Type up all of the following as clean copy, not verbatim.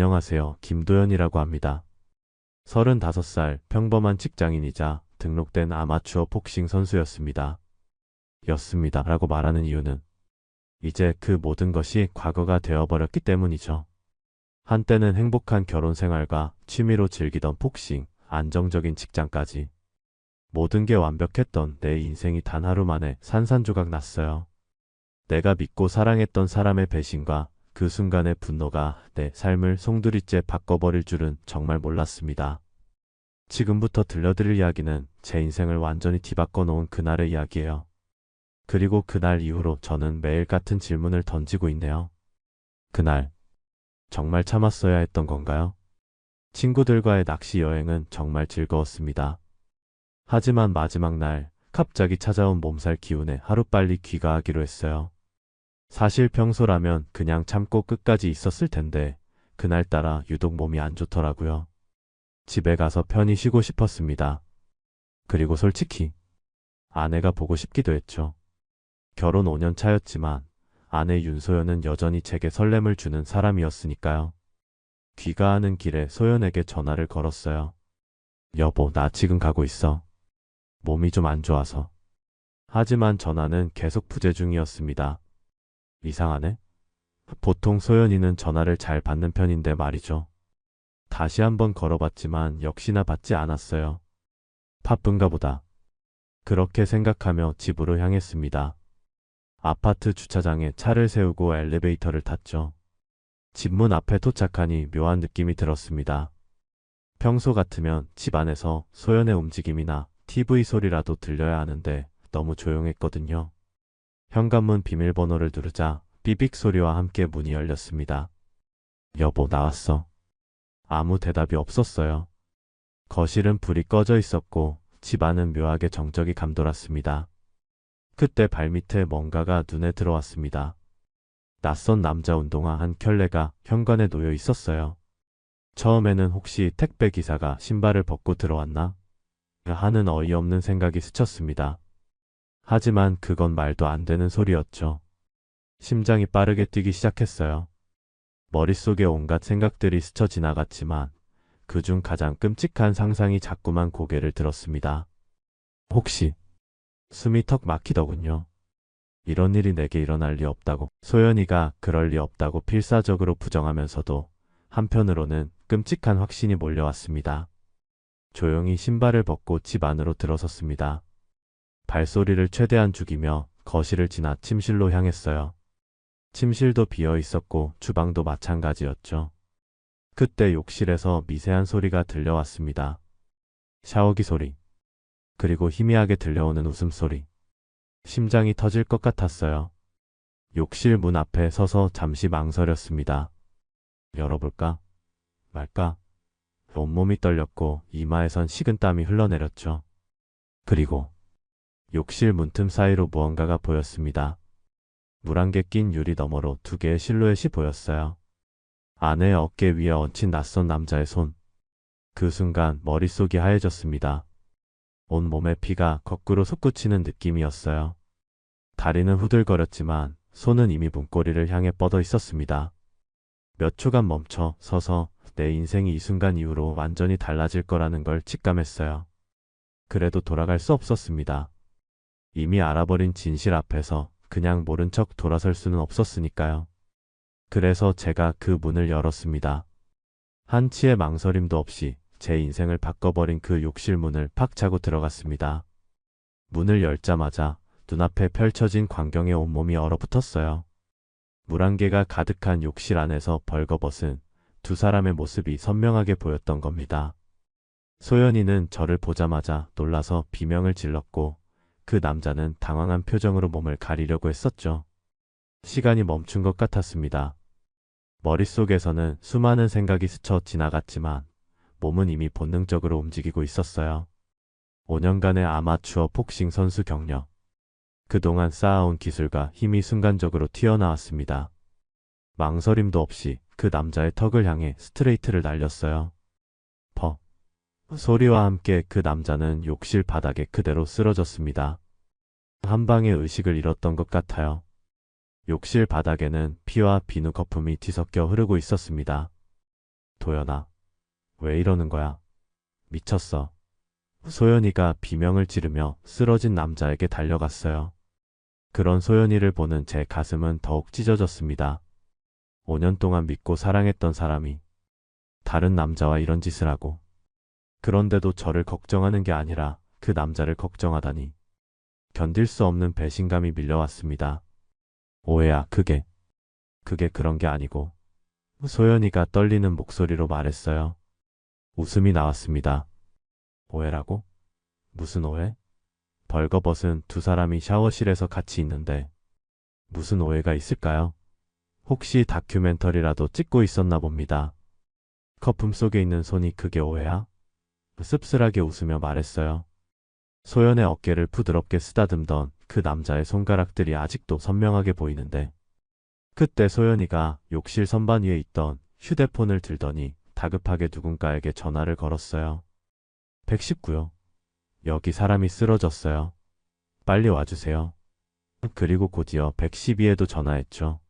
안녕하세요. 김도현이라고 합니다. 35살 평범한 직장인이자 등록된 아마추어 복싱 선수였습니다. 였습니다. 라고 말하는 이유는 이제 그 모든 것이 과거가 되어버렸기 때문이죠. 한때는 행복한 결혼 생활과 취미로 즐기던 복싱, 안정적인 직장까지 모든 게 완벽했던 내 인생이 단 하루 만에 산산조각 났어요. 내가 믿고 사랑했던 사람의 배신과 그 순간의 분노가 내 삶을 송두리째 바꿔버릴 줄은 정말 몰랐습니다. 지금부터 들려드릴 이야기는 제 인생을 완전히 뒤바꿔 놓은 그날의 이야기예요. 그리고 그날 이후로 저는 매일 같은 질문을 던지고 있네요. 그날, 정말 참았어야 했던 건가요? 친구들과의 낚시 여행은 정말 즐거웠습니다. 하지만 마지막 날, 갑자기 찾아온 몸살 기운에 하루빨리 귀가하기로 했어요. 사실 평소라면 그냥 참고 끝까지 있었을 텐데 그날따라 유독 몸이 안 좋더라고요. 집에 가서 편히 쉬고 싶었습니다. 그리고 솔직히 아내가 보고 싶기도 했죠. 결혼 5년 차였지만 아내 윤소연은 여전히 제게 설렘을 주는 사람이었으니까요. 귀가하는 길에 소연에게 전화를 걸었어요. 여보, 나 지금 가고 있어. 몸이 좀 안 좋아서. 하지만 전화는 계속 부재 중이었습니다. 이상하네? 보통 소연이는 전화를 잘 받는 편인데 말이죠. 다시 한번 걸어봤지만 역시나 받지 않았어요. 바쁜가 보다. 그렇게 생각하며 집으로 향했습니다. 아파트 주차장에 차를 세우고 엘리베이터를 탔죠. 집 문 앞에 도착하니 묘한 느낌이 들었습니다. 평소 같으면 집 안에서 소연의 움직임이나 TV 소리라도 들려야 하는데 너무 조용했거든요. 현관문 비밀번호를 누르자 삐빅 소리와 함께 문이 열렸습니다. 여보, 나왔어. 아무 대답이 없었어요. 거실은 불이 꺼져 있었고 집 안은 묘하게 정적이 감돌았습니다. 그때 발밑에 뭔가가 눈에 들어왔습니다. 낯선 남자 운동화 한 켤레가 현관에 놓여 있었어요. 처음에는 혹시 택배 기사가 신발을 벗고 들어왔나 하는 어이없는 생각이 스쳤습니다. 하지만 그건 말도 안 되는 소리였죠. 심장이 빠르게 뛰기 시작했어요. 머릿속에 온갖 생각들이 스쳐 지나갔지만 그중 가장 끔찍한 상상이 자꾸만 고개를 들었습니다. 혹시 숨이 턱 막히더군요. 이런 일이 내게 일어날 리 없다고, 소연이가 그럴 리 없다고 필사적으로 부정하면서도 한편으로는 끔찍한 확신이 몰려왔습니다. 조용히 신발을 벗고 집 안으로 들어섰습니다. 발소리를 최대한 죽이며 거실을 지나 침실로 향했어요. 침실도 비어 있었고 주방도 마찬가지였죠. 그때 욕실에서 미세한 소리가 들려왔습니다. 샤워기 소리, 그리고 희미하게 들려오는 웃음소리. 심장이 터질 것 같았어요. 욕실 문 앞에 서서 잠시 망설였습니다. 열어볼까? 말까? 온몸이 떨렸고 이마에선 식은땀이 흘러내렸죠. 그리고 욕실 문틈 사이로 무언가가 보였습니다. 물안개 낀 유리 너머로 두 개의 실루엣이 보였어요. 아내의 어깨 위에 얹힌 낯선 남자의 손. 그 순간 머릿속이 하얘졌습니다. 온몸에 피가 거꾸로 솟구치는 느낌이었어요. 다리는 후들거렸지만 손은 이미 문고리를 향해 뻗어 있었습니다. 몇 초간 멈춰 서서 내 인생이 이 순간 이후로 완전히 달라질 거라는 걸 직감했어요. 그래도 돌아갈 수 없었습니다. 이미 알아버린 진실 앞에서 그냥 모른 척 돌아설 수는 없었으니까요. 그래서 제가 그 문을 열었습니다. 한치의 망설임도 없이 제 인생을 바꿔버린 그 욕실 문을 팍 차고 들어갔습니다. 문을 열자마자 눈앞에 펼쳐진 광경에 온몸이 얼어붙었어요. 물안개가 가득한 욕실 안에서 벌거벗은 두 사람의 모습이 선명하게 보였던 겁니다. 소연이는 저를 보자마자 놀라서 비명을 질렀고 그 남자는 당황한 표정으로 몸을 가리려고 했었죠. 시간이 멈춘 것 같았습니다. 머릿속에서는 수많은 생각이 스쳐 지나갔지만 몸은 이미 본능적으로 움직이고 있었어요. 5년간의 아마추어 복싱 선수 경력. 그동안 쌓아온 기술과 힘이 순간적으로 튀어나왔습니다. 망설임도 없이 그 남자의 턱을 향해 스트레이트를 날렸어요. 퍽. 소리와 함께 그 남자는 욕실 바닥에 그대로 쓰러졌습니다. 한 방에 의식을 잃었던 것 같아요. 욕실 바닥에는 피와 비누 거품이 뒤섞여 흐르고 있었습니다. 도연아. 왜 이러는 거야? 미쳤어. 소연이가 비명을 지르며 쓰러진 남자에게 달려갔어요. 그런 소연이를 보는 제 가슴은 더욱 찢어졌습니다. 5년 동안 믿고 사랑했던 사람이 다른 남자와 이런 짓을 하고, 그런데도 저를 걱정하는 게 아니라 그 남자를 걱정하다니. 견딜 수 없는 배신감이 밀려왔습니다. 오해야, 그게 그런 게 아니고. 소연이가 떨리는 목소리로 말했어요. 웃음이 나왔습니다. 오해라고? 무슨 오해? 벌거벗은 두 사람이 샤워실에서 같이 있는데 무슨 오해가 있을까요? 혹시 다큐멘터리라도 찍고 있었나 봅니다. 거품 속에 있는 손이 그게 오해야? 씁쓸하게 웃으며 말했어요. 소연의 어깨를 부드럽게 쓰다듬던 그 남자의 손가락들이 아직도 선명하게 보이는데, 그때 소연이가 욕실 선반 위에 있던 휴대폰을 들더니 다급하게 누군가에게 전화를 걸었어요. 119요. 여기 사람이 쓰러졌어요. 빨리 와주세요. 그리고 곧이어 112에도 전화했죠.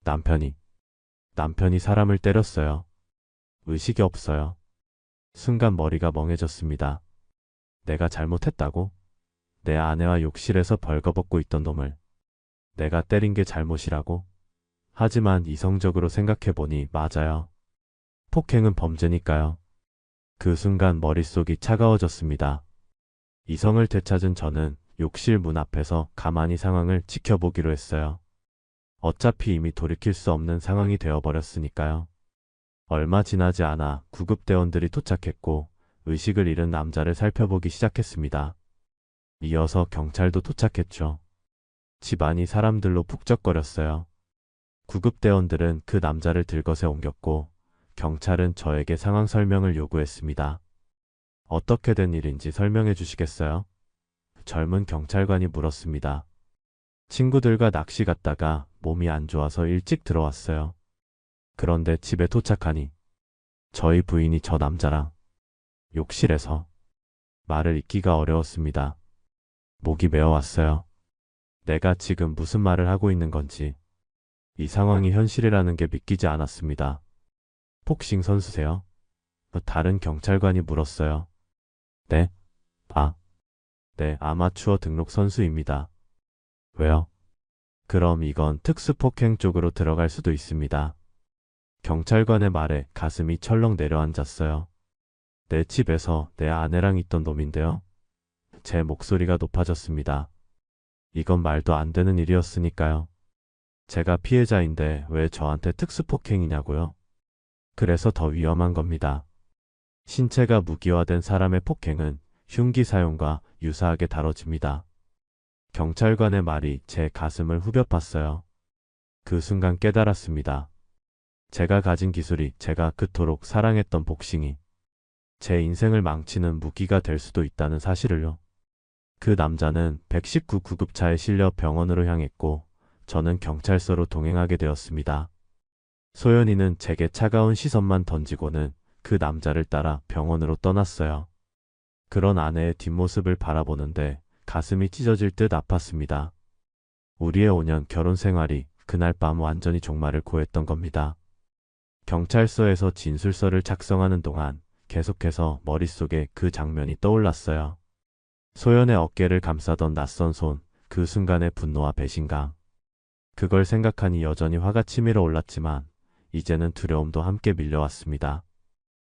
남편이 사람을 때렸어요. 의식이 없어요. 순간 머리가 멍해졌습니다. 내가 잘못했다고? 내 아내와 욕실에서 벌거벗고 있던 놈을 내가 때린 게 잘못이라고? 하지만 이성적으로 생각해보니 맞아요. 폭행은 범죄니까요. 그 순간 머릿속이 차가워졌습니다. 이성을 되찾은 저는 욕실 문 앞에서 가만히 상황을 지켜보기로 했어요. 어차피 이미 돌이킬 수 없는 상황이 되어버렸으니까요. 얼마 지나지 않아 구급대원들이 도착했고 의식을 잃은 남자를 살펴보기 시작했습니다. 이어서 경찰도 도착했죠. 집안이 사람들로 북적거렸어요. 구급대원들은 그 남자를 들것에 옮겼고 경찰은 저에게 상황 설명을 요구했습니다. 어떻게 된 일인지 설명해 주시겠어요? 젊은 경찰관이 물었습니다. 친구들과 낚시 갔다가 몸이 안 좋아서 일찍 들어왔어요. 그런데 집에 도착하니 저희 부인이 저 남자랑 욕실에서. 말을 잇기가 어려웠습니다. 목이 메어왔어요. 내가 지금 무슨 말을 하고 있는 건지, 이 상황이 현실이라는 게 믿기지 않았습니다. 복싱 선수세요? 다른 경찰관이 물었어요. 네? 네, 아마추어 등록 선수입니다. 왜요? 그럼 이건 특수폭행 쪽으로 들어갈 수도 있습니다. 경찰관의 말에 가슴이 철렁 내려앉았어요. 내 집에서 내 아내랑 있던 놈인데요. 제 목소리가 높아졌습니다. 이건 말도 안 되는 일이었으니까요. 제가 피해자인데 왜 저한테 특수폭행이냐고요? 그래서 더 위험한 겁니다. 신체가 무기화된 사람의 폭행은 흉기 사용과 유사하게 다뤄집니다. 경찰관의 말이 제 가슴을 후벼 팠어요. 그 순간 깨달았습니다. 제가 가진 기술이, 제가 그토록 사랑했던 복싱이 제 인생을 망치는 무기가 될 수도 있다는 사실을요. 그 남자는 119 구급차에 실려 병원으로 향했고 저는 경찰서로 동행하게 되었습니다. 소연이는 제게 차가운 시선만 던지고는 그 남자를 따라 병원으로 떠났어요. 그런 아내의 뒷모습을 바라보는데 가슴이 찢어질 듯 아팠습니다. 우리의 5년 결혼 생활이 그날 밤 완전히 종말을 고했던 겁니다. 경찰서에서 진술서를 작성하는 동안 계속해서 머릿속에 그 장면이 떠올랐어요. 소연의 어깨를 감싸던 낯선 손, 그 순간의 분노와 배신감. 그걸 생각하니 여전히 화가 치밀어 올랐지만 이제는 두려움도 함께 밀려왔습니다.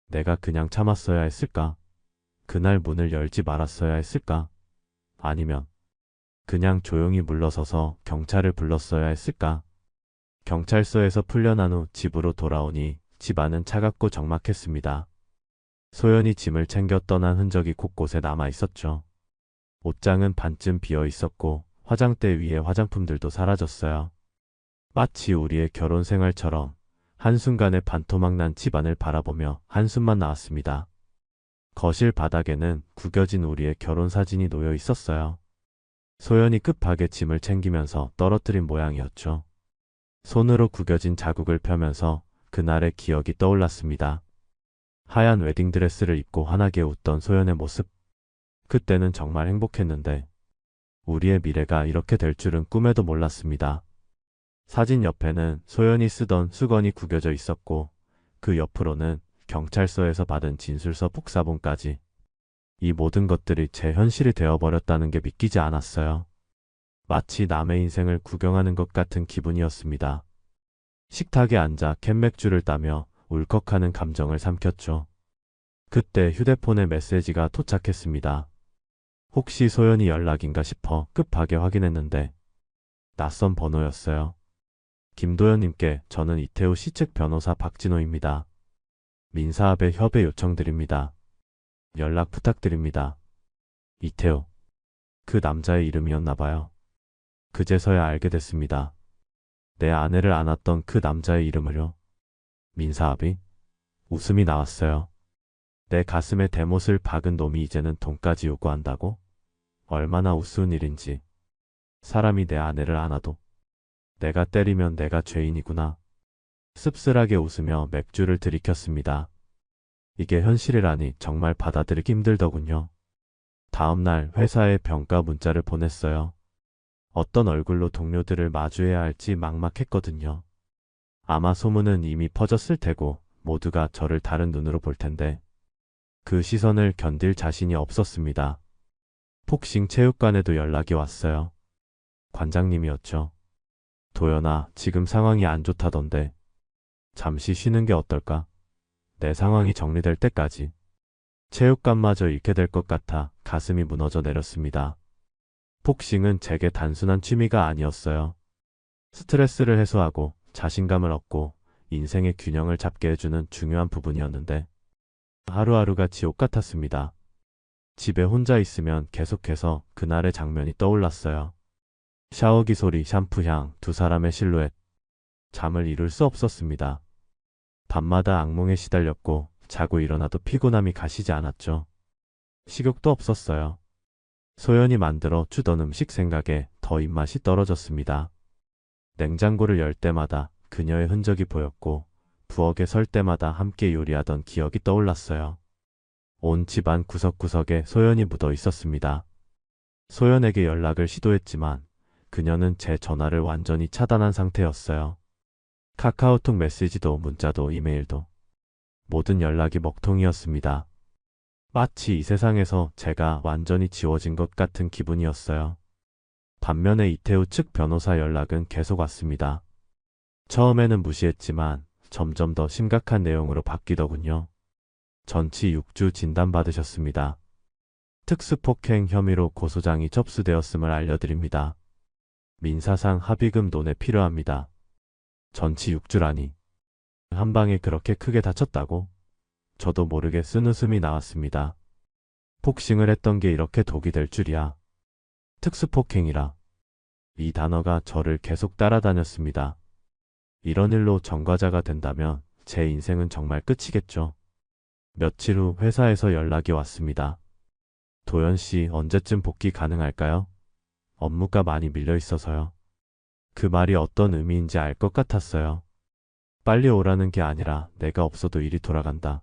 내가 그냥 참았어야 했을까? 그날 문을 열지 말았어야 했을까? 아니면 그냥 조용히 물러서서 경찰을 불렀어야 했을까? 경찰서에서 풀려난 후 집으로 돌아오니 집안은 차갑고 적막했습니다. 소연이 짐을 챙겨 떠난 흔적이 곳곳에 남아 있었죠. 옷장은 반쯤 비어 있었고 화장대 위에 화장품들도 사라졌어요. 마치 우리의 결혼 생활처럼 한순간에 반토막난 집안을 바라보며 한숨만 나왔습니다. 거실 바닥에는 구겨진 우리의 결혼 사진이 놓여 있었어요. 소연이 급하게 짐을 챙기면서 떨어뜨린 모양이었죠. 손으로 구겨진 자국을 펴면서 그날의 기억이 떠올랐습니다. 하얀 웨딩드레스를 입고 환하게 웃던 소연의 모습. 그때는 정말 행복했는데 우리의 미래가 이렇게 될 줄은 꿈에도 몰랐습니다. 사진 옆에는 소연이 쓰던 수건이 구겨져 있었고 그 옆으로는 경찰서에서 받은 진술서 복사본까지. 이 모든 것들이 제 현실이 되어버렸다는 게 믿기지 않았어요. 마치 남의 인생을 구경하는 것 같은 기분이었습니다. 식탁에 앉아 캔맥주를 따며 울컥하는 감정을 삼켰죠. 그때 휴대폰에 메시지가 도착했습니다. 혹시 소연이 연락인가 싶어 급하게 확인했는데 낯선 번호였어요. 김도연님께 저는 이태우 씨 측 변호사 박진호입니다. 민사합의 협의 요청드립니다. 연락 부탁드립니다. 이태우. 그 남자의 이름이었나 봐요. 그제서야 알게 됐습니다. 내 아내를 안았던 그 남자의 이름을요. 민사합의? 웃음이 나왔어요. 내 가슴에 대못을 박은 놈이 이제는 돈까지 요구한다고? 얼마나 우스운 일인지. 사람이 내 아내를 안아도 내가 때리면 내가 죄인이구나. 씁쓸하게 웃으며 맥주를 들이켰습니다. 이게 현실이라니 정말 받아들이기 힘들더군요. 다음 날 회사에 병가 문자를 보냈어요. 어떤 얼굴로 동료들을 마주해야 할지 막막했거든요. 아마 소문은 이미 퍼졌을 테고 모두가 저를 다른 눈으로 볼 텐데 그 시선을 견딜 자신이 없었습니다. 복싱 체육관에도 연락이 왔어요. 관장님이었죠. 도연아, 지금 상황이 안 좋다던데 잠시 쉬는 게 어떨까? 내 상황이 정리될 때까지. 체육관마저 잃게 될 것 같아 가슴이 무너져 내렸습니다. 복싱은 제게 단순한 취미가 아니었어요. 스트레스를 해소하고 자신감을 얻고 인생의 균형을 잡게 해주는 중요한 부분이었는데 하루하루가 지옥 같았습니다. 집에 혼자 있으면 계속해서 그날의 장면이 떠올랐어요. 샤워기 소리, 샴푸향, 두 사람의 실루엣. 잠을 이룰 수 없었습니다. 밤마다 악몽에 시달렸고 자고 일어나도 피곤함이 가시지 않았죠. 식욕도 없었어요. 소연이 만들어 주던 음식 생각에 더 입맛이 떨어졌습니다. 냉장고를 열 때마다 그녀의 흔적이 보였고 부엌에 설 때마다 함께 요리하던 기억이 떠올랐어요. 온 집안 구석구석에 소연이 묻어 있었습니다. 소연에게 연락을 시도했지만 그녀는 제 전화를 완전히 차단한 상태였어요. 카카오톡 메시지도 문자도 이메일도 모든 연락이 먹통이었습니다. 마치 이 세상에서 제가 완전히 지워진 것 같은 기분이었어요. 반면에 이태우 측 변호사 연락은 계속 왔습니다. 처음에는 무시했지만 점점 더 심각한 내용으로 바뀌더군요. 전치 6주 진단받으셨습니다. 특수폭행 혐의로 고소장이 접수되었음을 알려드립니다. 민사상 합의금 논에 필요합니다. 전치 6주라니. 한 방에 그렇게 크게 다쳤다고? 저도 모르게 쓴웃음이 나왔습니다. 복싱을 했던 게 이렇게 독이 될 줄이야. 특수폭행이라. 이 단어가 저를 계속 따라다녔습니다. 이런 일로 전과자가 된다면 제 인생은 정말 끝이겠죠. 며칠 후 회사에서 연락이 왔습니다. 도연 씨 언제쯤 복귀 가능할까요? 업무가 많이 밀려 있어서요. 그 말이 어떤 의미인지 알 것 같았어요. 빨리 오라는 게 아니라 내가 없어도 일이 돌아간다.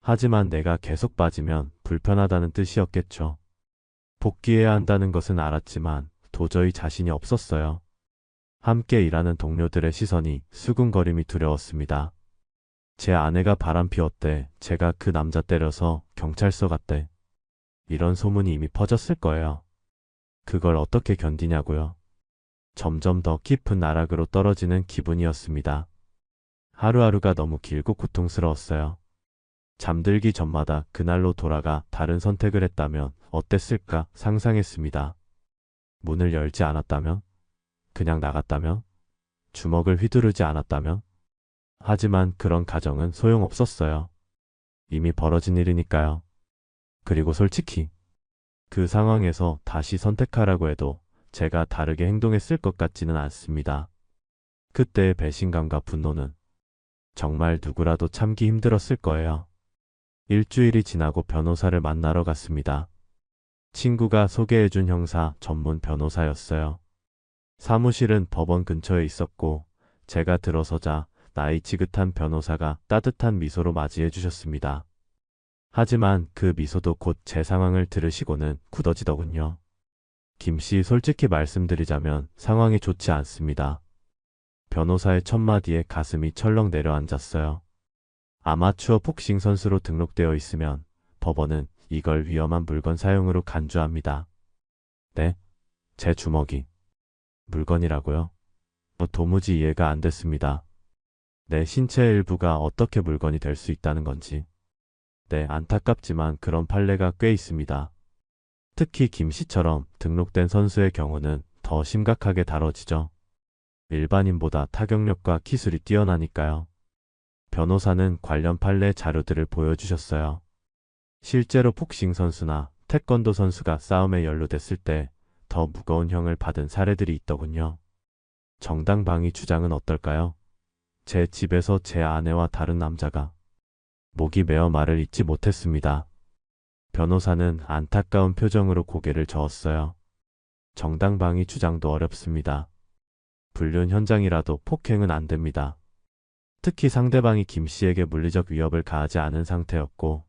하지만 내가 계속 빠지면 불편하다는 뜻이었겠죠. 복귀해야 한다는 것은 알았지만 도저히 자신이 없었어요. 함께 일하는 동료들의 시선이 수군거림이 두려웠습니다. 제 아내가 바람 피웠대. 제가 그 남자 때려서 경찰서 갔대. 이런 소문이 이미 퍼졌을 거예요. 그걸 어떻게 견디냐고요. 점점 더 깊은 나락으로 떨어지는 기분이었습니다. 하루하루가 너무 길고 고통스러웠어요. 잠들기 전마다 그날로 돌아가 다른 선택을 했다면 어땠을까 상상했습니다. 문을 열지 않았다면? 그냥 나갔다면? 주먹을 휘두르지 않았다면? 하지만 그런 가정은 소용없었어요. 이미 벌어진 일이니까요. 그리고 솔직히 그 상황에서 다시 선택하라고 해도 제가 다르게 행동했을 것 같지는 않습니다. 그때의 배신감과 분노는 정말 누구라도 참기 힘들었을 거예요. 일주일이 지나고 변호사를 만나러 갔습니다. 친구가 소개해준 형사 전문 변호사였어요. 사무실은 법원 근처에 있었고 제가 들어서자 나이 지긋한 변호사가 따뜻한 미소로 맞이해 주셨습니다. 하지만 그 미소도 곧 제 상황을 들으시고는 굳어지더군요. 김씨, 솔직히 말씀드리자면 상황이 좋지 않습니다. 변호사의 첫마디에 가슴이 철렁 내려앉았어요. 아마추어 복싱 선수로 등록되어 있으면 법원은 이걸 위험한 물건 사용으로 간주합니다. 네? 제 주먹이 물건이라고요? 도무지 이해가 안 됐습니다. 내 신체의 일부가 어떻게 물건이 될 수 있다는 건지. 네, 안타깝지만 그런 판례가 꽤 있습니다. 특히 김 씨처럼 등록된 선수의 경우는 더 심각하게 다뤄지죠. 일반인보다 타격력과 기술이 뛰어나니까요. 변호사는 관련 판례 자료들을 보여주셨어요. 실제로 복싱 선수나 태권도 선수가 싸움에 연루됐을 때 더 무거운 형을 받은 사례들이 있더군요. 정당방위 주장은 어떨까요? 제 집에서 제 아내와 다른 남자가 목이 메어 말을 잇지 못했습니다. 변호사는 안타까운 표정으로 고개를 저었어요. 정당방위 주장도 어렵습니다. 불륜 현장이라도 폭행은 안 됩니다. 특히 상대방이 김 씨에게 물리적 위협을 가하지 않은 상태였고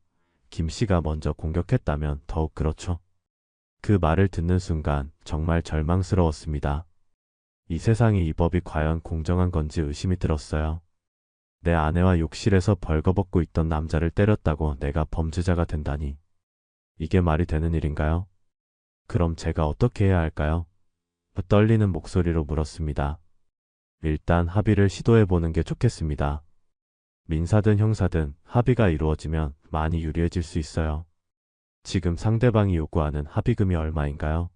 김 씨가 먼저 공격했다면 더욱 그렇죠. 그 말을 듣는 순간 정말 절망스러웠습니다. 이 세상에 이 법이 과연 공정한 건지 의심이 들었어요. 내 아내와 욕실에서 벌거벗고 있던 남자를 때렸다고 내가 범죄자가 된다니. 이게 말이 되는 일인가요? 그럼 제가 어떻게 해야 할까요? 떨리는 목소리로 물었습니다. 일단 합의를 시도해보는 게 좋겠습니다. 민사든 형사든 합의가 이루어지면 많이 유리해질 수 있어요. 지금 상대방이 요구하는 합의금이 얼마인가요?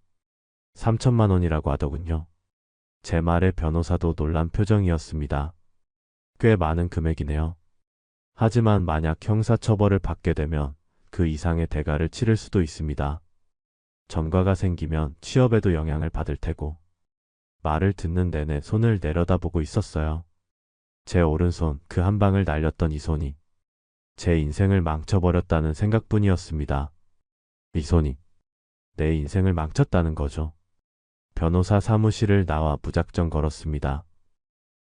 3천만 원이라고 하더군요. 제 말에 변호사도 놀란 표정이었습니다. 꽤 많은 금액이네요. 하지만 만약 형사처벌을 받게 되면 그 이상의 대가를 치를 수도 있습니다. 전과가 생기면 취업에도 영향을 받을 테고. 말을 듣는 내내 손을 내려다보고 있었어요. 제 오른손 그 한 방을 날렸던 이 손이 제 인생을 망쳐버렸다는 생각뿐이었습니다. 이 손이 내 인생을 망쳤다는 거죠. 변호사 사무실을 나와 무작정 걸었습니다.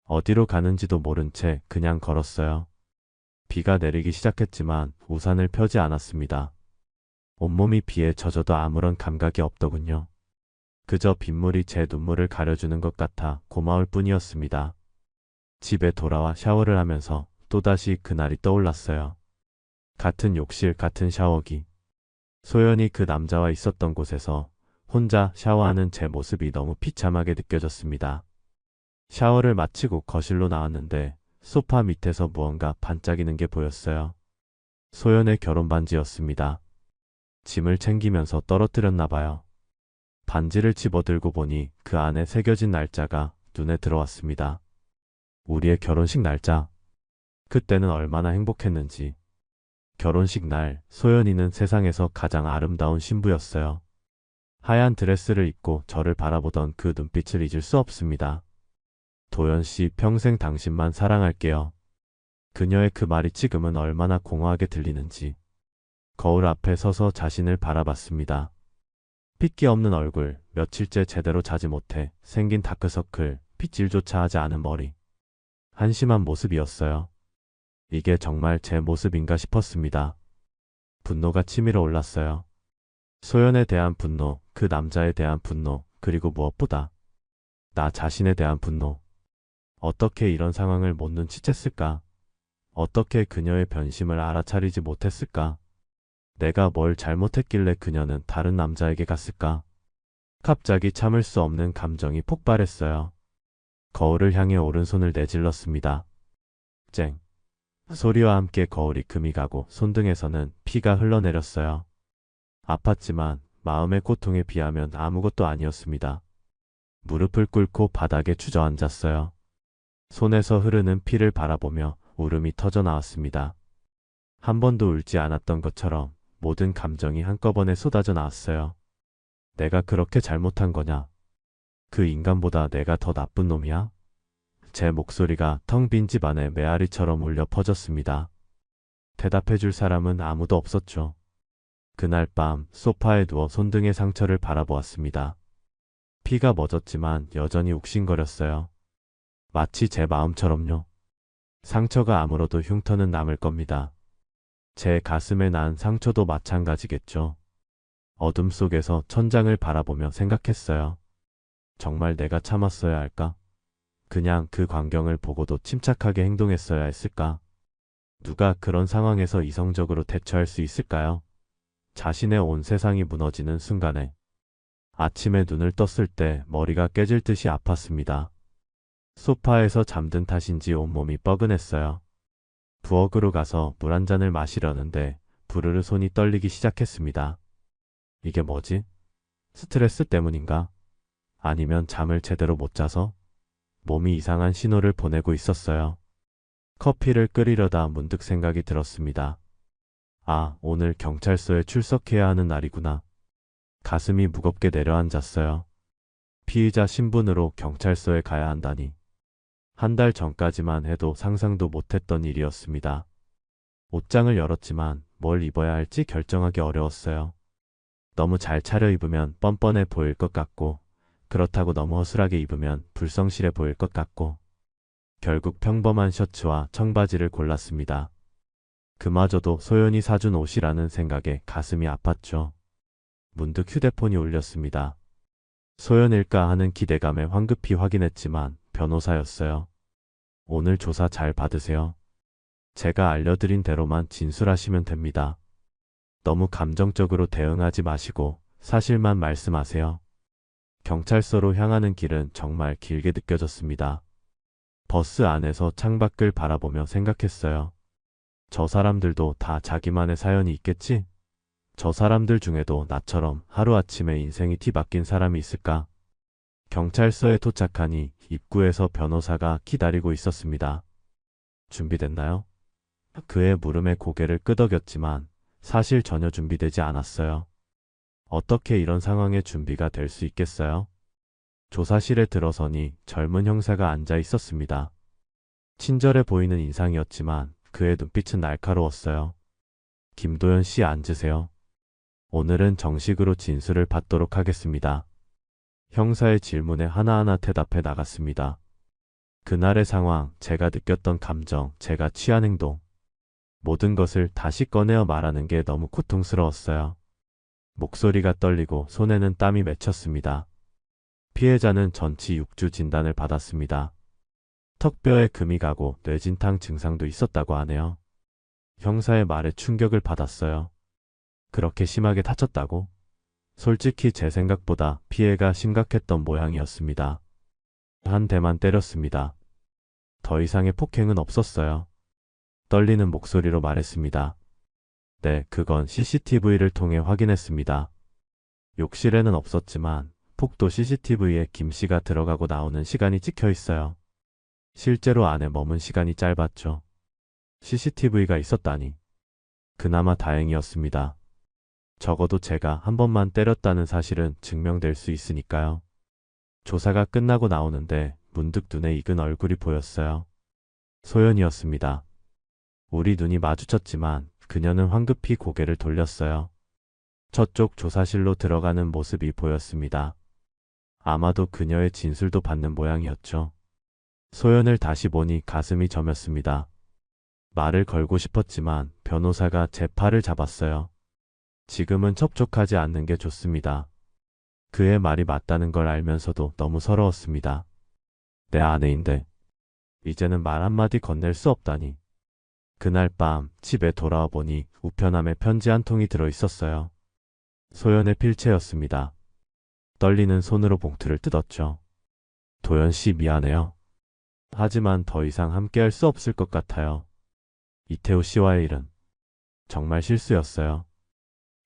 어디로 가는지도 모른 채 그냥 걸었어요. 비가 내리기 시작했지만 우산을 펴지 않았습니다. 온몸이 비에 젖어도 아무런 감각이 없더군요. 그저 빗물이 제 눈물을 가려주는 것 같아 고마울 뿐이었습니다. 집에 돌아와 샤워를 하면서 또다시 그날이 떠올랐어요. 같은 욕실, 같은 샤워기. 소연이 그 남자와 있었던 곳에서 혼자 샤워하는 제 모습이 너무 비참하게 느껴졌습니다. 샤워를 마치고 거실로 나왔는데 소파 밑에서 무언가 반짝이는 게 보였어요. 소연의 결혼 반지였습니다. 짐을 챙기면서 떨어뜨렸나 봐요. 반지를 집어들고 보니 그 안에 새겨진 날짜가 눈에 들어왔습니다. 우리의 결혼식 날짜. 그때는 얼마나 행복했는지. 결혼식 날 소연이는 세상에서 가장 아름다운 신부였어요. 하얀 드레스를 입고 저를 바라보던 그 눈빛을 잊을 수 없습니다. 도연 씨, 평생 당신만 사랑할게요. 그녀의 그 말이 지금은 얼마나 공허하게 들리는지. 거울 앞에 서서 자신을 바라봤습니다. 핏기 없는 얼굴, 며칠째 제대로 자지 못해 생긴 다크서클, 빗질조차 하지 않은 머리. 한심한 모습이었어요. 이게 정말 제 모습인가 싶었습니다. 분노가 치밀어 올랐어요. 소연에 대한 분노, 그 남자에 대한 분노, 그리고 무엇보다 나 자신에 대한 분노. 어떻게 이런 상황을 못 눈치챘을까? 어떻게 그녀의 변심을 알아차리지 못했을까? 내가 뭘 잘못했길래 그녀는 다른 남자에게 갔을까? 갑자기 참을 수 없는 감정이 폭발했어요. 거울을 향해 오른손을 내질렀습니다. 쨍. 소리와 함께 거울이 금이 가고 손등에서는 피가 흘러내렸어요. 아팠지만 마음의 고통에 비하면 아무것도 아니었습니다. 무릎을 꿇고 바닥에 주저앉았어요. 손에서 흐르는 피를 바라보며 울음이 터져 나왔습니다. 한 번도 울지 않았던 것처럼 모든 감정이 한꺼번에 쏟아져 나왔어요. 내가 그렇게 잘못한 거냐? 그 인간보다 내가 더 나쁜 놈이야? 제 목소리가 텅 빈 집안의 메아리처럼 울려 퍼졌습니다. 대답해줄 사람은 아무도 없었죠. 그날 밤 소파에 누워 손등의 상처를 바라보았습니다. 피가 멎었지만 여전히 욱신거렸어요. 마치 제 마음처럼요. 상처가 아물어도 흉터는 남을 겁니다. 제 가슴에 난 상처도 마찬가지겠죠. 어둠 속에서 천장을 바라보며 생각했어요. 정말 내가 참았어야 할까? 그냥 그 광경을 보고도 침착하게 행동했어야 했을까? 누가 그런 상황에서 이성적으로 대처할 수 있을까요? 자신의 온 세상이 무너지는 순간에 아침에 눈을 떴을 때 머리가 깨질 듯이 아팠습니다. 소파에서 잠든 탓인지 온몸이 뻐근했어요. 부엌으로 가서 물 한 잔을 마시려는데 부르르 손이 떨리기 시작했습니다. 이게 뭐지? 스트레스 때문인가? 아니면 잠을 제대로 못 자서? 몸이 이상한 신호를 보내고 있었어요. 커피를 끓이려다 문득 생각이 들었습니다. 아, 오늘 경찰서에 출석해야 하는 날이구나. 가슴이 무겁게 내려앉았어요. 피의자 신분으로 경찰서에 가야 한다니. 한 달 전까지만 해도 상상도 못했던 일이었습니다. 옷장을 열었지만 뭘 입어야 할지 결정하기 어려웠어요. 너무 잘 차려입으면 뻔뻔해 보일 것 같고, 그렇다고 너무 허술하게 입으면 불성실해 보일 것 같고, 결국 평범한 셔츠와 청바지를 골랐습니다. 그마저도 소연이 사준 옷이라는 생각에 가슴이 아팠죠. 문득 휴대폰이 울렸습니다. 소연일까 하는 기대감에 황급히 확인했지만 변호사였어요. 오늘 조사 잘 받으세요. 제가 알려드린 대로만 진술하시면 됩니다. 너무 감정적으로 대응하지 마시고 사실만 말씀하세요. 경찰서로 향하는 길은 정말 길게 느껴졌습니다. 버스 안에서 창밖을 바라보며 생각했어요. 저 사람들도 다 자기만의 사연이 있겠지? 저 사람들 중에도 나처럼 하루아침에 인생이 뒤바뀐 사람이 있을까? 경찰서에 도착하니 입구에서 변호사가 기다리고 있었습니다. 준비됐나요? 그의 물음에 고개를 끄덕였지만 사실 전혀 준비되지 않았어요. 어떻게 이런 상황에 준비가 될 수 있겠어요? 조사실에 들어서니 젊은 형사가 앉아 있었습니다. 친절해 보이는 인상이었지만 그의 눈빛은 날카로웠어요. 김도연 씨 앉으세요. 오늘은 정식으로 진술을 받도록 하겠습니다. 형사의 질문에 하나하나 대답해 나갔습니다. 그날의 상황, 제가 느꼈던 감정, 제가 취한 행동, 모든 것을 다시 꺼내어 말하는 게 너무 고통스러웠어요. 목소리가 떨리고 손에는 땀이 맺혔습니다. 피해자는 전치 6주 진단을 받았습니다. 턱뼈에 금이 가고 뇌진탕 증상도 있었다고 하네요. 형사의 말에 충격을 받았어요. 그렇게 심하게 다쳤다고? 솔직히 제 생각보다 피해가 심각했던 모양이었습니다. 한 대만 때렸습니다. 더 이상의 폭행은 없었어요. 떨리는 목소리로 말했습니다. 네, 그건 CCTV를 통해 확인했습니다. 욕실에는 없었지만 폭도 CCTV에 김 씨가 들어가고 나오는 시간이 찍혀 있어요. 실제로 안에 머문 시간이 짧았죠. CCTV가 있었다니. 그나마 다행이었습니다. 적어도 제가 한 번만 때렸다는 사실은 증명될 수 있으니까요. 조사가 끝나고 나오는데 문득 눈에 익은 얼굴이 보였어요. 소연이었습니다. 우리 눈이 마주쳤지만 그녀는 황급히 고개를 돌렸어요. 저쪽 조사실로 들어가는 모습이 보였습니다. 아마도 그녀의 진술도 받는 모양이었죠. 소연을 다시 보니 가슴이 저몄습니다. 말을 걸고 싶었지만 변호사가 제 팔을 잡았어요. 지금은 접촉하지 않는 게 좋습니다. 그의 말이 맞다는 걸 알면서도 너무 서러웠습니다. 내 아내인데 이제는 말 한마디 건넬 수 없다니. 그날 밤 집에 돌아와 보니 우편함에 편지 한 통이 들어 있었어요. 소연의 필체였습니다. 떨리는 손으로 봉투를 뜯었죠. 도연 씨 미안해요. 하지만 더 이상 함께할 수 없을 것 같아요. 이태우 씨와의 일은 정말 실수였어요.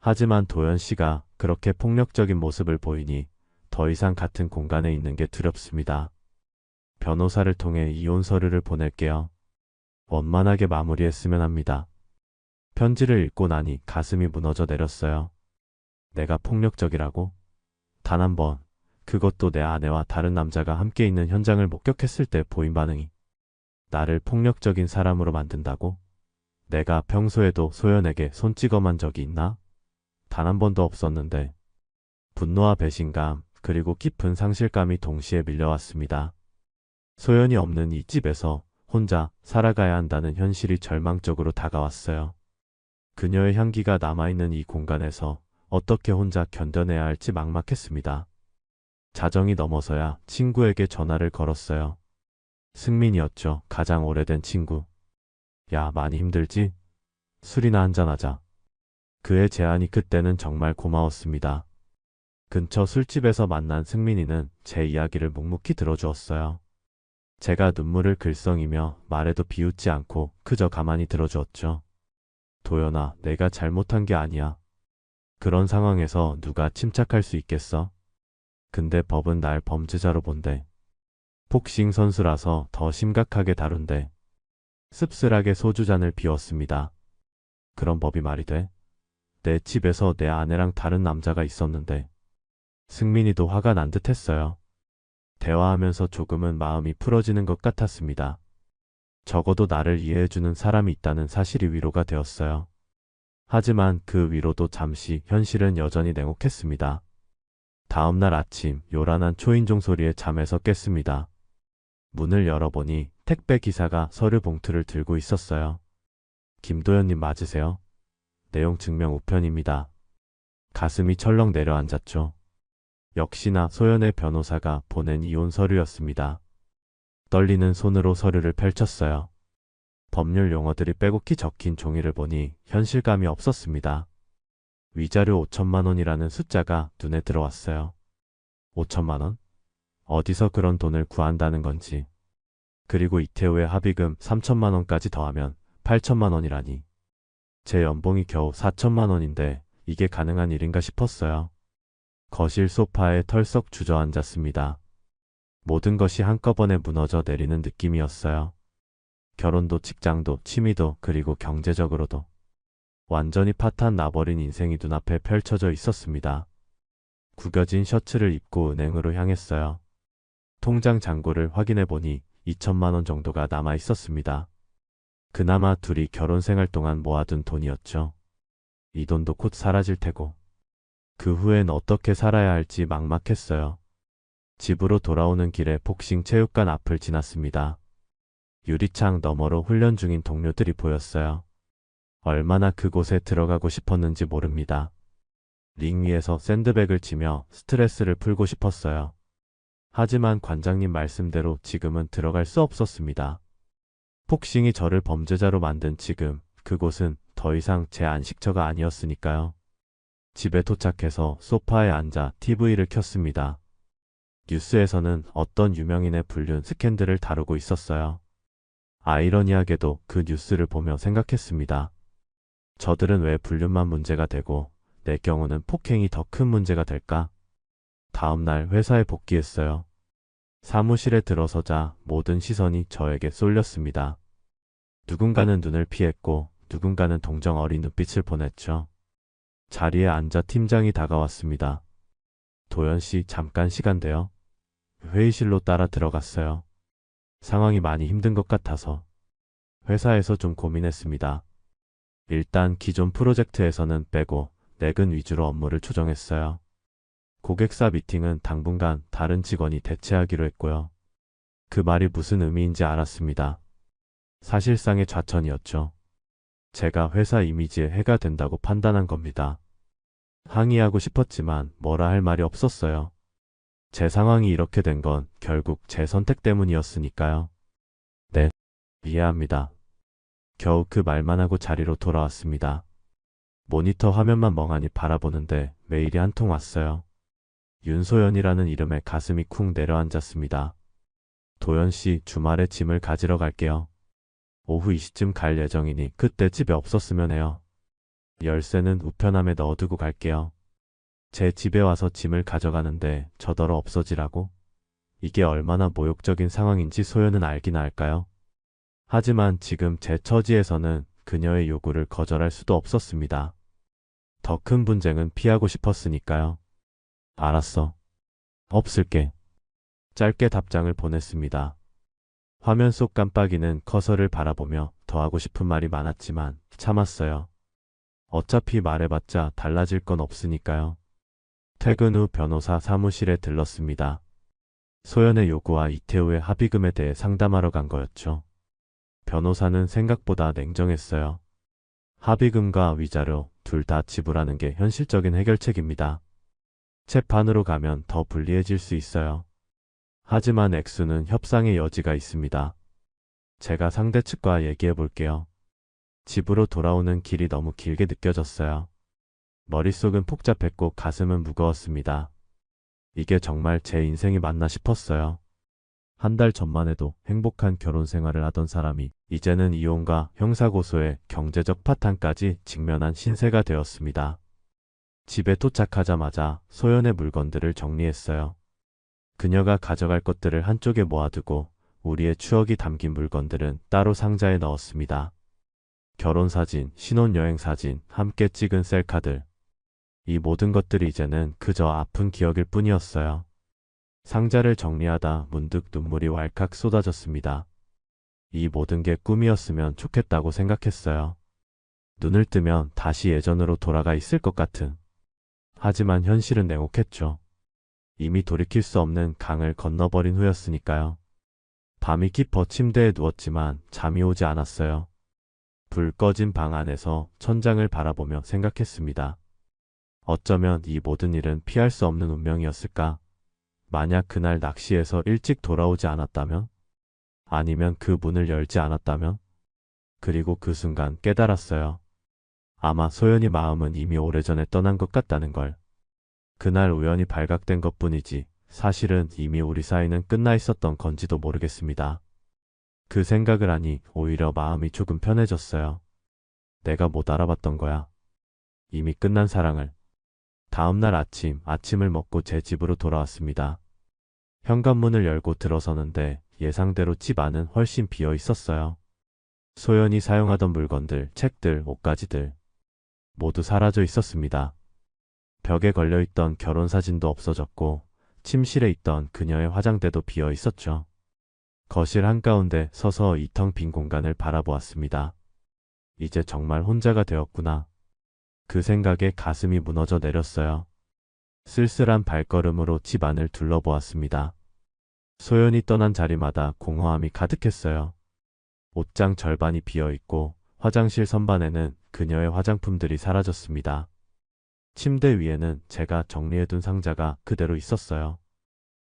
하지만 도연 씨가 그렇게 폭력적인 모습을 보이니 더 이상 같은 공간에 있는 게 두렵습니다. 변호사를 통해 이혼 서류를 보낼게요. 원만하게 마무리했으면 합니다. 편지를 읽고 나니 가슴이 무너져 내렸어요. 내가 폭력적이라고? 단 한 번, 그것도 내 아내와 다른 남자가 함께 있는 현장을 목격했을 때 보인 반응이 나를 폭력적인 사람으로 만든다고? 내가 평소에도 소연에게 손찌검한 적이 있나? 단 한 번도 없었는데. 분노와 배신감, 그리고 깊은 상실감이 동시에 밀려왔습니다. 소연이 없는 이 집에서 혼자 살아가야 한다는 현실이 절망적으로 다가왔어요. 그녀의 향기가 남아있는 이 공간에서 어떻게 혼자 견뎌내야 할지 막막했습니다. 자정이 넘어서야 친구에게 전화를 걸었어요. 승민이었죠. 가장 오래된 친구. 야, 많이 힘들지? 술이나 한잔하자. 그의 제안이 그때는 정말 고마웠습니다. 근처 술집에서 만난 승민이는 제 이야기를 묵묵히 들어주었어요. 제가 눈물을 글썽이며 말에도 비웃지 않고 그저 가만히 들어주었죠. 도연아, 내가 잘못한 게 아니야. 그런 상황에서 누가 침착할 수 있겠어? 근데 법은 날 범죄자로 본대. 복싱 선수라서 더 심각하게 다룬대. 씁쓸하게 소주잔을 비웠습니다. 그런 법이 말이 돼? 내 집에서 내 아내랑 다른 남자가 있었는데. 승민이도 화가 난 듯 했어요. 대화하면서 조금은 마음이 풀어지는 것 같았습니다. 적어도 나를 이해해주는 사람이 있다는 사실이 위로가 되었어요. 하지만 그 위로도 잠시, 현실은 여전히 냉혹했습니다. 다음날 아침 요란한 초인종 소리에 잠에서 깼습니다. 문을 열어보니 택배 기사가 서류 봉투를 들고 있었어요. 김도연님 맞으세요? 내용 증명 우편입니다. 가슴이 철렁 내려앉았죠. 역시나 소연의 변호사가 보낸 이혼 서류였습니다. 떨리는 손으로 서류를 펼쳤어요. 법률 용어들이 빼곡히 적힌 종이를 보니 현실감이 없었습니다. 위자료 5천만 원이라는 숫자가 눈에 들어왔어요. 5천만 원? 어디서 그런 돈을 구한다는 건지. 그리고 이태우의 합의금 3천만 원까지 더하면 8천만 원이라니. 제 연봉이 겨우 4천만 원인데 이게 가능한 일인가 싶었어요. 거실 소파에 털썩 주저앉았습니다. 모든 것이 한꺼번에 무너져 내리는 느낌이었어요. 결혼도 직장도 취미도 그리고 경제적으로도. 완전히 파탄 나버린 인생이 눈앞에 펼쳐져 있었습니다. 구겨진 셔츠를 입고 은행으로 향했어요. 통장 잔고를 확인해 보니 2천만 원 정도가 남아 있었습니다. 그나마 둘이 결혼 생활 동안 모아둔 돈이었죠. 이 돈도 곧 사라질 테고. 그 후엔 어떻게 살아야 할지 막막했어요. 집으로 돌아오는 길에 복싱 체육관 앞을 지났습니다. 유리창 너머로 훈련 중인 동료들이 보였어요. 얼마나 그곳에 들어가고 싶었는지 모릅니다. 링 위에서 샌드백을 치며 스트레스를 풀고 싶었어요. 하지만 관장님 말씀대로 지금은 들어갈 수 없었습니다. 복싱이 저를 범죄자로 만든 지금 그곳은 더 이상 제 안식처가 아니었으니까요. 집에 도착해서 소파에 앉아 TV를 켰습니다. 뉴스에서는 어떤 유명인의 불륜 스캔들을 다루고 있었어요. 아이러니하게도 그 뉴스를 보며 생각했습니다. 저들은 왜 불륜만 문제가 되고 내 경우는 폭행이 더 큰 문제가 될까? 다음 날 회사에 복귀했어요. 사무실에 들어서자 모든 시선이 저에게 쏠렸습니다. 누군가는 눈을 피했고 누군가는 동정 어린 눈빛을 보냈죠. 자리에 앉아 팀장이 다가왔습니다. 도연 씨 잠깐 시간 돼요? 회의실로 따라 들어갔어요. 상황이 많이 힘든 것 같아서. 회사에서 좀 고민했습니다. 일단 기존 프로젝트에서는 빼고 내근 위주로 업무를 조정했어요. 고객사 미팅은 당분간 다른 직원이 대체하기로 했고요. 그 말이 무슨 의미인지 알았습니다. 사실상의 좌천이었죠. 제가 회사 이미지에 해가 된다고 판단한 겁니다. 항의하고 싶었지만 뭐라 할 말이 없었어요. 제 상황이 이렇게 된 건 결국 제 선택 때문이었으니까요. 네, 이해합니다. 겨우 그 말만 하고 자리로 돌아왔습니다. 모니터 화면만 멍하니 바라보는데 메일이 한 통 왔어요. 윤소연이라는 이름에 가슴이 쿵 내려앉았습니다. 도연씨, 주말에 짐을 가지러 갈게요. 오후 2시쯤 갈 예정이니 그때 집에 없었으면 해요. 열쇠는 우편함에 넣어두고 갈게요. 제 집에 와서 짐을 가져가는데 저더러 없어지라고? 이게 얼마나 모욕적인 상황인지 소연은 알긴 알까요? 하지만 지금 제 처지에서는 그녀의 요구를 거절할 수도 없었습니다. 더 큰 분쟁은 피하고 싶었으니까요. 알았어. 없을게. 짧게 답장을 보냈습니다. 화면 속 깜빡이는 커서를 바라보며 더 하고 싶은 말이 많았지만 참았어요. 어차피 말해봤자 달라질 건 없으니까요. 퇴근 후 변호사 사무실에 들렀습니다. 소연의 요구와 이태우의 합의금에 대해 상담하러 간 거였죠. 변호사는 생각보다 냉정했어요. 합의금과 위자료 둘 다 지불하는 게 현실적인 해결책입니다. 재판으로 가면 더 불리해질 수 있어요. 하지만 액수는 협상의 여지가 있습니다. 제가 상대 측과 얘기해 볼게요. 집으로 돌아오는 길이 너무 길게 느껴졌어요. 머릿속은 복잡했고 가슴은 무거웠습니다. 이게 정말 제 인생이 맞나 싶었어요. 한 달 전만 해도 행복한 결혼 생활을 하던 사람이 이제는 이혼과 형사고소에 경제적 파탄까지 직면한 신세가 되었습니다. 집에 도착하자마자 소연의 물건들을 정리했어요. 그녀가 가져갈 것들을 한쪽에 모아두고 우리의 추억이 담긴 물건들은 따로 상자에 넣었습니다. 결혼사진, 신혼여행사진, 함께 찍은 셀카들. 이 모든 것들이 이제는 그저 아픈 기억일 뿐이었어요. 상자를 정리하다 문득 눈물이 왈칵 쏟아졌습니다. 이 모든 게 꿈이었으면 좋겠다고 생각했어요. 눈을 뜨면 다시 예전으로 돌아가 있을 것 같은. 하지만 현실은 냉혹했죠. 이미 돌이킬 수 없는 강을 건너버린 후였으니까요. 밤이 깊어 침대에 누웠지만 잠이 오지 않았어요. 불 꺼진 방 안에서 천장을 바라보며 생각했습니다. 어쩌면 이 모든 일은 피할 수 없는 운명이었을까? 만약 그날 낚시에서 일찍 돌아오지 않았다면? 아니면 그 문을 열지 않았다면? 그리고 그 순간 깨달았어요. 아마 소연이 마음은 이미 오래전에 떠난 것 같다는 걸. 그날 우연히 발각된 것뿐이지 사실은 이미 우리 사이는 끝나 있었던 건지도 모르겠습니다. 그 생각을 하니 오히려 마음이 조금 편해졌어요. 내가 못 알아봤던 거야. 이미 끝난 사랑을. 다음날 아침을 먹고 제 집으로 돌아왔습니다. 현관문을 열고 들어서는데 예상대로 집 안은 훨씬 비어 있었어요. 소연이 사용하던 물건들, 책들, 옷가지들 모두 사라져 있었습니다. 벽에 걸려있던 결혼사진도 없어졌고 침실에 있던 그녀의 화장대도 비어 있었죠. 거실 한가운데 서서 이 텅 빈 공간을 바라보았습니다. 이제 정말 혼자가 되었구나. 그 생각에 가슴이 무너져 내렸어요. 쓸쓸한 발걸음으로 집 안을 둘러보았습니다. 소연이 떠난 자리마다 공허함이 가득했어요. 옷장 절반이 비어있고 화장실 선반에는 그녀의 화장품들이 사라졌습니다. 침대 위에는 제가 정리해둔 상자가 그대로 있었어요.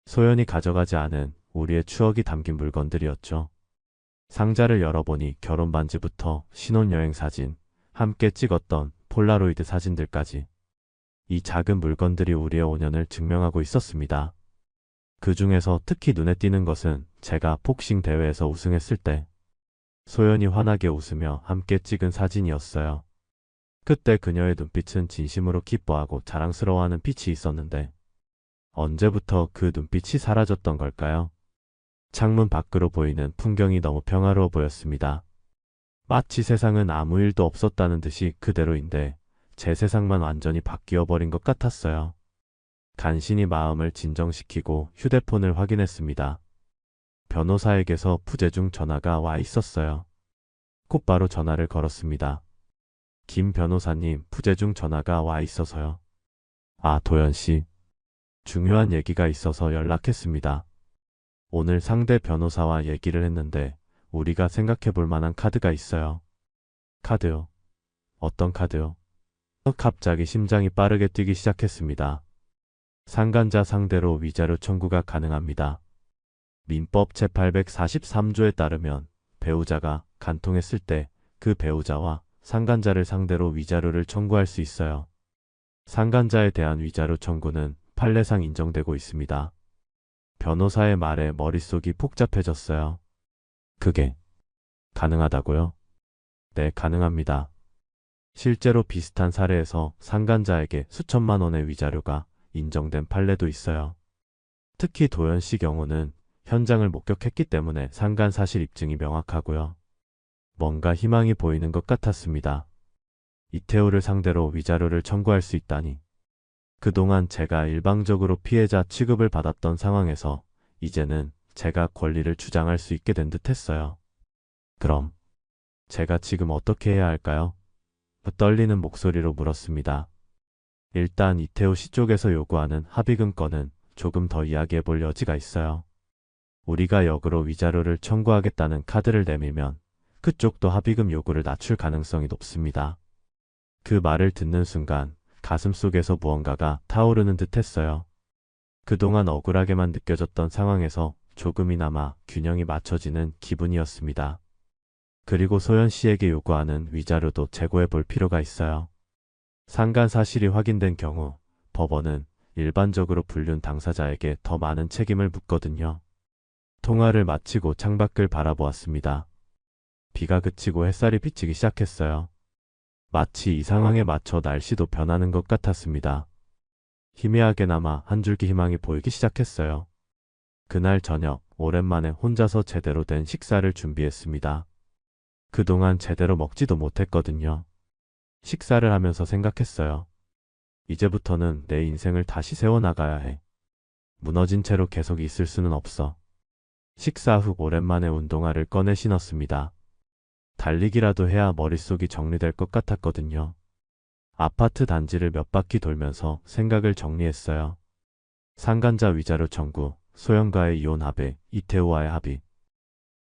소연이 가져가지 않은 우리의 추억이 담긴 물건들이었죠. 상자를 열어보니 결혼 반지부터 신혼여행 사진, 함께 찍었던 폴라로이드 사진들까지. 이 작은 물건들이 우리의 5년을 증명하고 있었습니다. 그 중에서 특히 눈에 띄는 것은 제가 복싱 대회에서 우승했을 때 소연이 환하게 웃으며 함께 찍은 사진이었어요. 그때 그녀의 눈빛은 진심으로 기뻐하고 자랑스러워하는 빛이 있었는데 언제부터 그 눈빛이 사라졌던 걸까요? 창문 밖으로 보이는 풍경이 너무 평화로워 보였습니다. 마치 세상은 아무 일도 없었다는 듯이 그대로인데 제 세상만 완전히 바뀌어 버린 것 같았어요. 간신히 마음을 진정시키고 휴대폰을 확인했습니다. 변호사에게서 부재중 전화가 와 있었어요. 곧바로 전화를 걸었습니다. 김 변호사님, 부재중 전화가 와 있어서요. 아, 도연씨. 중요한 얘기가 있어서 연락했습니다. 오늘 상대 변호사와 얘기를 했는데 우리가 생각해 볼 만한 카드가 있어요. 카드요? 어떤 카드요? 갑자기 심장이 빠르게 뛰기 시작했습니다. 상간자 상대로 위자료 청구가 가능합니다. 민법 제843조에 따르면 배우자가 간통했을 때 그 배우자와 상간자를 상대로 위자료를 청구할 수 있어요. 상간자에 대한 위자료 청구는 판례상 인정되고 있습니다. 변호사의 말에 머릿속이 복잡해졌어요. 그게 가능하다고요? 네, 가능합니다. 실제로 비슷한 사례에서 상간자에게 수천만 원의 위자료가 인정된 판례도 있어요. 특히 도연 씨 경우는 현장을 목격했기 때문에 상간 사실 입증이 명확하고요. 뭔가 희망이 보이는 것 같았습니다. 이태우를 상대로 위자료를 청구할 수 있다니. 그동안 제가 일방적으로 피해자 취급을 받았던 상황에서 이제는 제가 권리를 주장할 수 있게 된 듯 했어요. 그럼 제가 지금 어떻게 해야 할까요? 떨리는 목소리로 물었습니다. 일단 이태우 씨 쪽에서 요구하는 합의금 건은 조금 더 이야기해 볼 여지가 있어요. 우리가 역으로 위자료를 청구하겠다는 카드를 내밀면 그쪽도 합의금 요구를 낮출 가능성이 높습니다. 그 말을 듣는 순간 가슴속에서 무언가가 타오르는 듯 했어요. 그동안 억울하게만 느껴졌던 상황에서 조금이나마 균형이 맞춰지는 기분이었습니다. 그리고 소연 씨에게 요구하는 위자료도 재고해 볼 필요가 있어요. 상간 사실이 확인된 경우 법원은 일반적으로 불륜 당사자에게 더 많은 책임을 묻거든요. 통화를 마치고 창밖을 바라보았습니다. 비가 그치고 햇살이 비치기 시작했어요. 마치 이 상황에 맞춰 날씨도 변하는 것 같았습니다. 희미하게나마 한 줄기 희망이 보이기 시작했어요. 그날 저녁 오랜만에 혼자서 제대로 된 식사를 준비했습니다. 그동안 제대로 먹지도 못했거든요. 식사를 하면서 생각했어요. 이제부터는 내 인생을 다시 세워나가야 해. 무너진 채로 계속 있을 수는 없어. 식사 후 오랜만에 운동화를 꺼내 신었습니다. 달리기라도 해야 머릿속이 정리될 것 같았거든요. 아파트 단지를 몇 바퀴 돌면서 생각을 정리했어요. 상간자 위자료 청구, 소영과의 이혼 합의, 이태우와의 합의.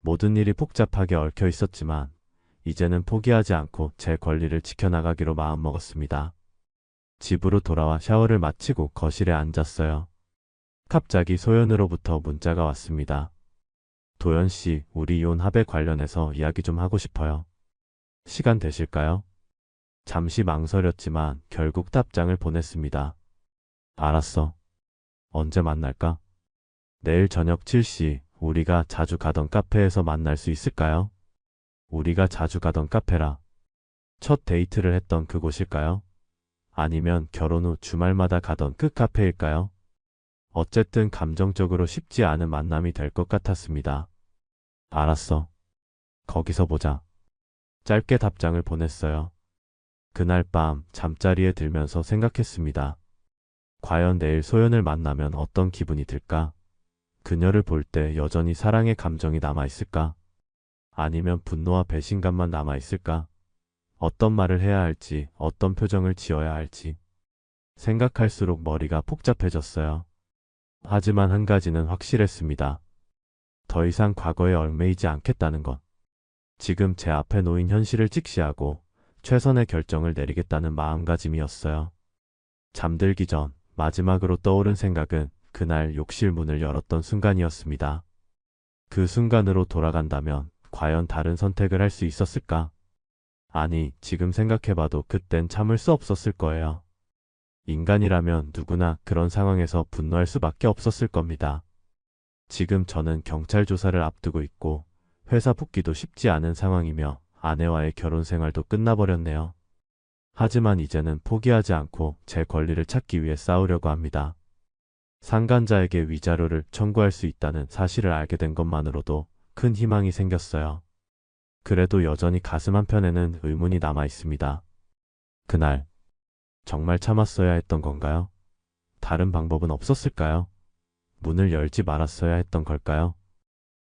모든 일이 복잡하게 얽혀 있었지만 이제는 포기하지 않고 제 권리를 지켜나가기로 마음먹었습니다. 집으로 돌아와 샤워를 마치고 거실에 앉았어요. 갑자기 소연으로부터 문자가 왔습니다. 도연 씨, 우리 이혼 합의 관련해서 이야기 좀 하고 싶어요. 시간 되실까요? 잠시 망설였지만 결국 답장을 보냈습니다. 알았어. 언제 만날까? 내일 저녁 7시 우리가 자주 가던 카페에서 만날 수 있을까요? 우리가 자주 가던 카페라. 첫 데이트를 했던 그곳일까요? 아니면 결혼 후 주말마다 가던 그 카페일까요? 어쨌든 감정적으로 쉽지 않은 만남이 될 것 같았습니다. 알았어. 거기서 보자. 짧게 답장을 보냈어요. 그날 밤 잠자리에 들면서 생각했습니다. 과연 내일 소연을 만나면 어떤 기분이 들까? 그녀를 볼 때 여전히 사랑의 감정이 남아있을까? 아니면 분노와 배신감만 남아있을까? 어떤 말을 해야 할지, 어떤 표정을 지어야 할지. 생각할수록 머리가 복잡해졌어요. 하지만 한 가지는 확실했습니다. 더 이상 과거에 얽매이지 않겠다는 것. 지금 제 앞에 놓인 현실을 직시하고 최선의 결정을 내리겠다는 마음가짐이었어요. 잠들기 전 마지막으로 떠오른 생각은 그날 욕실 문을 열었던 순간이었습니다. 그 순간으로 돌아간다면 과연 다른 선택을 할 수 있었을까? 아니, 지금 생각해봐도 그땐 참을 수 없었을 거예요. 인간이라면 누구나 그런 상황에서 분노할 수밖에 없었을 겁니다. 지금 저는 경찰 조사를 앞두고 있고 회사 복귀도 쉽지 않은 상황이며 아내와의 결혼 생활도 끝나버렸네요. 하지만 이제는 포기하지 않고 제 권리를 찾기 위해 싸우려고 합니다. 상간자에게 위자료를 청구할 수 있다는 사실을 알게 된 것만으로도 큰 희망이 생겼어요. 그래도 여전히 가슴 한편에는 의문이 남아 있습니다. 그날 정말 참았어야 했던 건가요? 다른 방법은 없었을까요? 문을 열지 말았어야 했던 걸까요?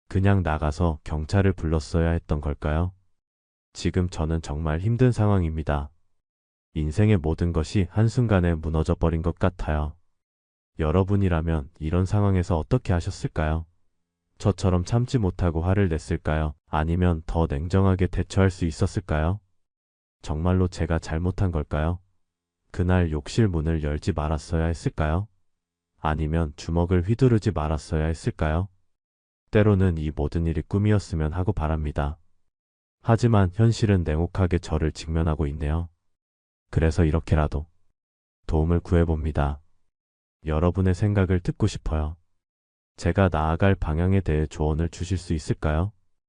그냥 나가서 경찰을 불렀어야 했던 걸까요? 지금 저는 정말 힘든 상황입니다. 인생의 모든 것이 한순간에 무너져 버린 것 같아요. 여러분이라면 이런 상황에서 어떻게 하셨을까요? 저처럼 참지 못하고 화를 냈을까요? 아니면 더 냉정하게 대처할 수 있었을까요? 정말로 제가 잘못한 걸까요? 그날 욕실 문을 열지 말았어야 했을까요? 아니면 주먹을 휘두르지 말았어야 했을까요? 때로는 이 모든 일이 꿈이었으면 하고 바랍니다. 하지만 현실은 냉혹하게 저를 직면하고 있네요. 그래서 이렇게라도 도움을 구해봅니다. 여러분의 생각을 듣고 싶어요. 제가 나아갈 방향에 대해 조언을 주실 수 있을까요?